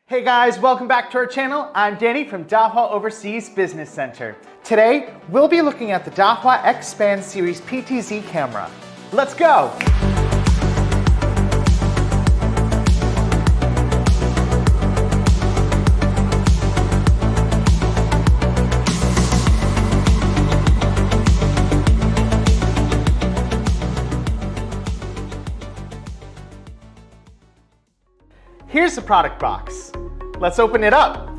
Hey guys, welcome back to our channel. I'm Danny from Dahua Overseas Business Center. Today, we'll be looking at the Dahua X-Spans series PTZ camera. Let's go! Here's the product box. Let's open it up.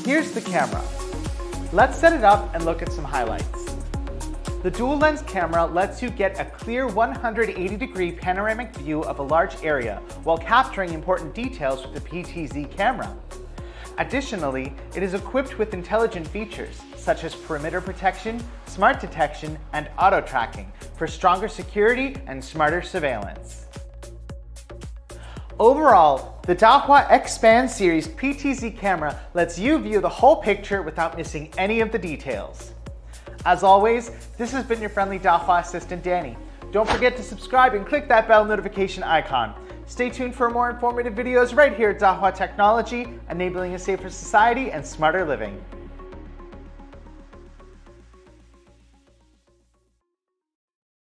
Here's the camera. Let's set it up and look at some highlights. The dual lens camera lets you get a clear 180-degree panoramic view of a large area while capturing important details with the PTZ camera. Additionally, it is equipped with intelligent features such as perimeter protection, smart detection, and auto tracking for stronger security and smarter surveillance. Overall, the Dahua X-Spans series PTZ camera lets you view the whole picture without missing any of the details. As always, this has been your friendly Dahua assistant, Danny. Don't forget to subscribe and click that bell notification icon. Stay tuned for more informative videos right here at Dahua Technology, enabling a safer society and smarter living.